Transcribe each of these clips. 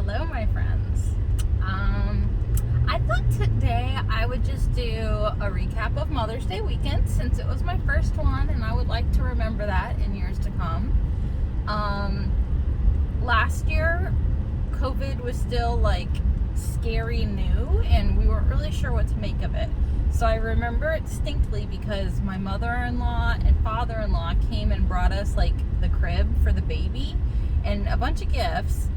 Hello, my friends. I thought today I would just do a recap of Mother's Day weekend since it was my first one, and I would like to remember that in years to come. Last year, COVID was still like scary new, and we weren't really sure what to make of it. So I remember it distinctly because my mother-in-law and father-in-law came and brought us like the crib for the baby and a bunch of gifts,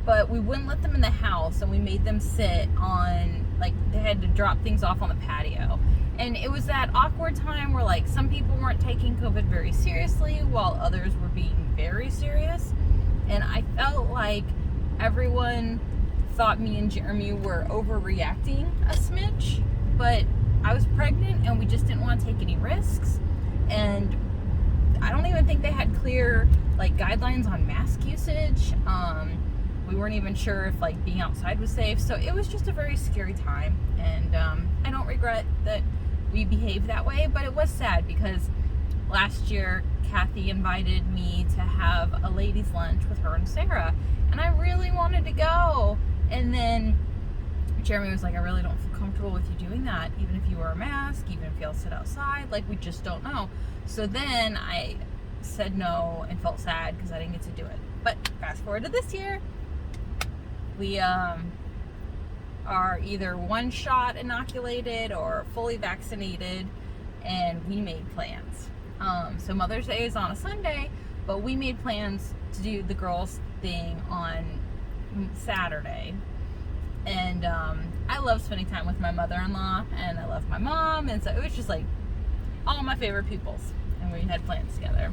but we wouldn't let them in the house, and we made them sit on, like, they had to drop things off on the patio. And it was that awkward time where like some people weren't taking COVID very seriously while others were being very serious. And I felt like everyone thought me and Jeremy were overreacting a smidge, but I was pregnant and we just didn't want to take any risks. And I don't even think they had clear like guidelines on mask usage. We weren't even sure if like being outside was safe. So it was just a very scary time. And I don't regret that we behaved that way, but it was sad because last year Kathy invited me to have a ladies' lunch with her and Sarah, and I really wanted to go. And then Jeremy was like, I really don't feel comfortable with you doing that, even if you wear a mask, even if you'll sit outside, like we just don't know. So then I said no and felt sad because I didn't get to do it. But fast forward to this year, we are either one shot inoculated or fully vaccinated, and we made plans. So Mother's Day is on a Sunday, but we made plans to do the girls thing on Saturday. And I love spending time with my mother-in-law, and I love my mom, and so it was just like all my favorite peoples, and we had plans together.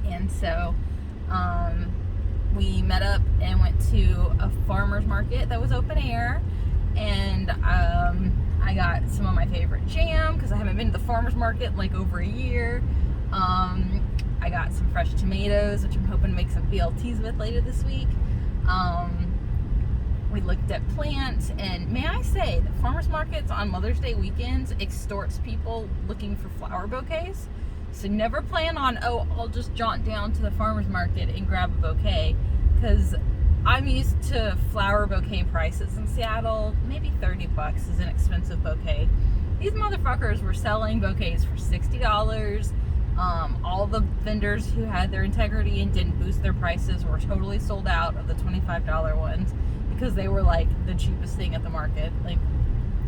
And so we met up and went to a farmer's market that was open air, and I got some of my favorite jam because I haven't been to the farmer's market in like over a year. I got some fresh tomatoes, which I'm hoping to make some BLTs with later this week. We looked at plants, and may I say that farmers markets on Mother's Day weekends extorts people looking for flower bouquets. So never plan on, oh, I'll just jaunt down to the farmer's market and grab a bouquet, because I'm used to flower bouquet prices in Seattle. Maybe $30 is an expensive bouquet. These motherfuckers were selling bouquets for $60. All the vendors who had their integrity and didn't boost their prices were totally sold out of the $25 ones because they were like the cheapest thing at the market. Like,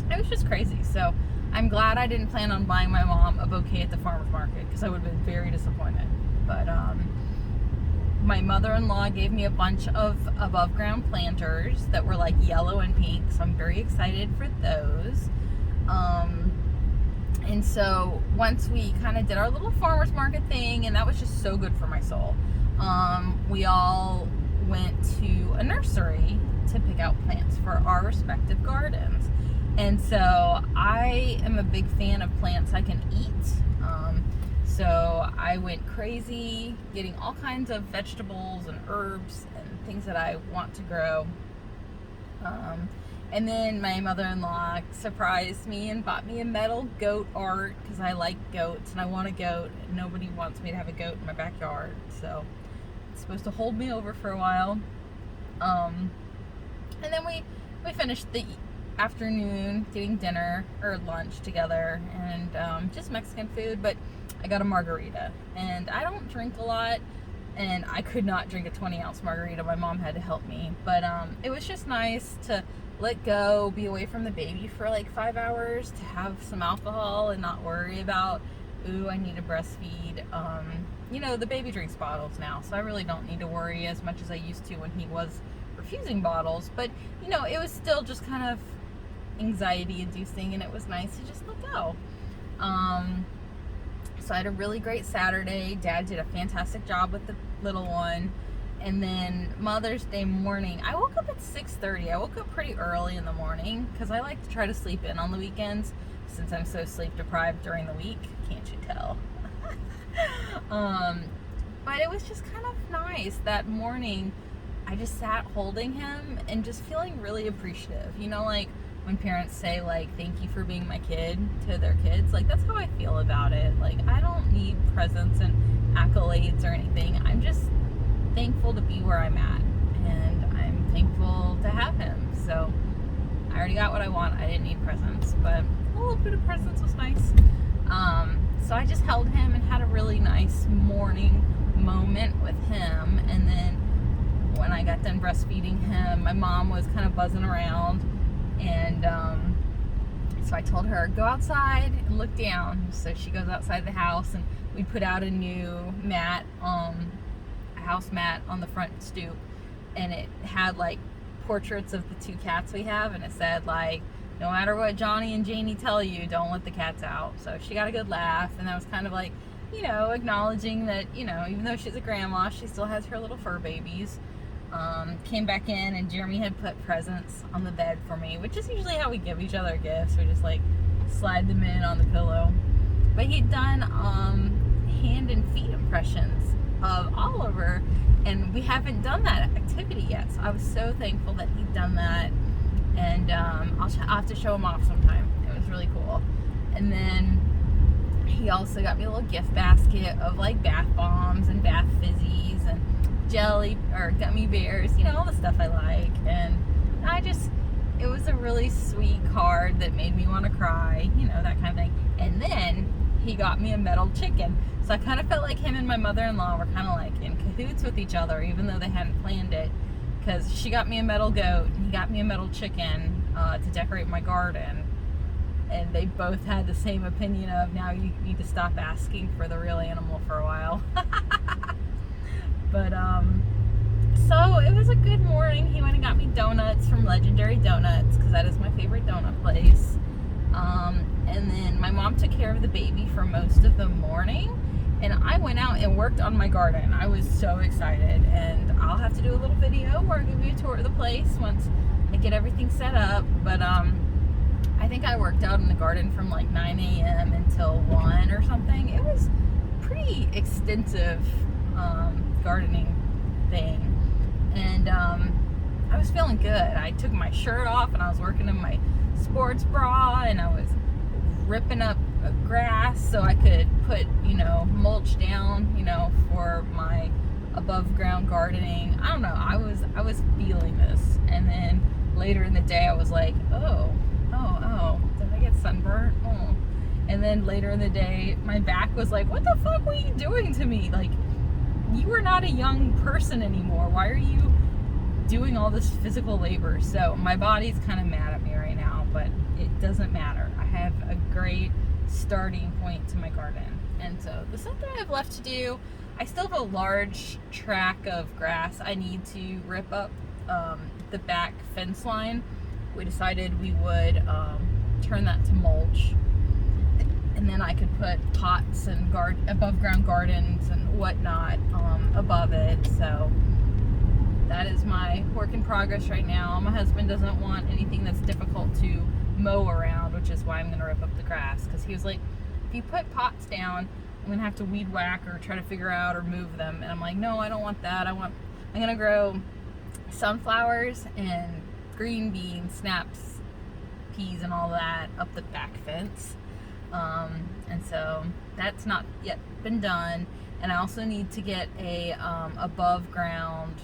it was just crazy. So I'm glad I didn't plan on buying my mom a bouquet at the farmer's market because I would have been very disappointed. But my mother-in-law gave me a bunch of above ground planters that were like yellow and pink, so I'm very excited for those. And so once we kind of did our little farmer's market thing, and that was just so good for my soul, we all went to a nursery to pick out plants for our respective gardens. And so I am a big fan of plants I can eat. So I went crazy getting all kinds of vegetables and herbs and things that I want to grow. And then my mother-in-law surprised me and bought me a metal goat art because I like goats and I want a goat. Nobody wants me to have a goat in my backyard, so it's supposed to hold me over for a while. And then we finished the afternoon getting dinner or lunch together, and just Mexican food, but I got a margarita, and I don't drink a lot, and I could not drink a 20-ounce margarita. My mom had to help me, but it was just nice to let go, be away from the baby for like 5 hours, to have some alcohol and not worry about, ooh, I need to breastfeed. You know, the baby drinks bottles now, so I really don't need to worry as much as I used to when he was refusing bottles, but you know, it was still just kind of anxiety inducing, and it was nice to just let go. So I had a really great Saturday. Dad did a fantastic job with the little one. And then Mother's Day morning, I woke up at 6:30. I woke up pretty early in the morning because I like to try to sleep in on the weekends since I'm so sleep deprived during the week. Can't you tell? But it was just kind of nice that morning. I just sat holding him and just feeling really appreciative. You know, like when parents say like, thank you for being my kid to their kids, like that's how I feel about it. Like, I don't need presents and accolades or anything. I'm just thankful to be where I'm at, and I'm thankful already got what I want. I didn't need presents, but a little bit of presents was nice. So I just held him and had a really nice morning moment with him. And then when I got done breastfeeding him, my mom was kind of buzzing around, and so I told her, go outside and look down. So she goes outside the house, and we put out a new mat, a house mat on the front stoop, and it had like portraits of the 2 cats we have, and it said like, no matter what Johnny and Janie tell you, don't let the cats out. So she got a good laugh, and that was kind of like, you know, acknowledging that, you know, even though she's a grandma, she still has her little fur babies. Came back in, and Jeremy had put presents on the bed for me, which is usually how we give each other gifts. We just like slide them in on the pillow. But he'd done hand and feet impressions of Oliver, and we haven't done that activity yet. So I was so thankful that he'd done that, and I'll have to show him off sometime. It was really cool. And then he also got me a little gift basket of like bath bombs and bath fizzies and jelly or gummy bears, you know, all the stuff I like. And it was a really sweet card that made me want to cry, you know, that kind of thing. And then he got me a metal chicken. So I kind of felt like him and my mother-in-law were kind of like in cahoots with each other, even though they hadn't planned it, because she got me a metal goat and he got me a metal chicken to decorate my garden. And they both had the same opinion of, now you need to stop asking for the real animal for a while. But so it was a good morning. He went and got me donuts from Legendary Donuts, because that is my favorite donut place. And then my mom took care of the baby for most of the morning, and I went out and worked on my garden. I was so excited, and I'll have to do a little video where I'll give you a tour of the place once I get everything set up. But I think I worked out in the garden from like 9 a.m. until 1 or something. It was pretty extensive gardening thing, and I was feeling good. I took my shirt off and I was working in my sports bra, and I was ripping up grass so I could put, you know, mulch down, you know, for my above ground gardening. I don't know, I was feeling this. And then later in the day I was like, oh, did I get sunburnt? Oh. And then later in the day my back was like, what the fuck were you doing to me? Like, you are not a young person anymore. Why are you doing all this physical labor? So my body's kind of mad at me right now, but it doesn't matter. I have a great starting point to my garden. And so the stuff that I have left to do, I still have a large tract of grass I need to rip up the back fence line. We decided we would turn that to mulch, and then I could put pots and above ground gardens and whatnot above it. So that is my work in progress right now. My husband doesn't want anything that's difficult to mow around, which is why I'm going to rip up the grass, because he was like, if you put pots down, I'm going to have to weed whack or try to figure out or move them. And I'm like, no, I don't want that. I'm going to grow sunflowers and green beans, snaps, peas, and all that up the back fence. And so that's not yet been done. And I also need to get a above ground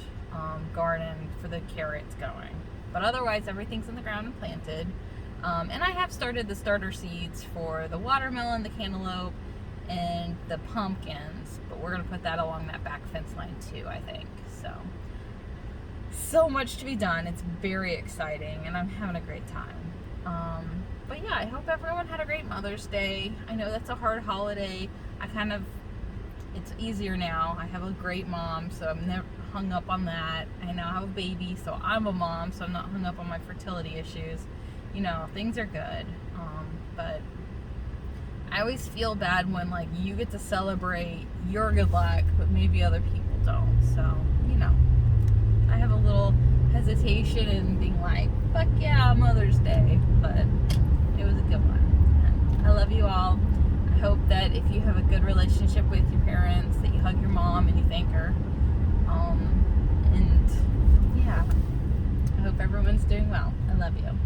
garden for the carrots going. But otherwise, everything's in the ground and planted. And I have started the starter seeds for the watermelon, the cantaloupe, and the pumpkins. But we're going to put that along that back fence line too, I think. So much to be done. It's very exciting, and I'm having a great time. But yeah, I hope everyone had a great Mother's Day. I know that's a hard holiday. It's easier now. I have a great mom, so I'm never hung up on that. I now have a baby, so I'm a mom, so I'm not hung up on my fertility issues. You know, things are good. But I always feel bad when, like, you get to celebrate your good luck, but maybe other people don't. So, you know, I have a little hesitation in being like, fuck yeah, Mother's Day. But it was a good one. And I love you all. I hope that if you have a good relationship with your parents, that you hug your mom and you thank her. And yeah, I hope everyone's doing well. I love you.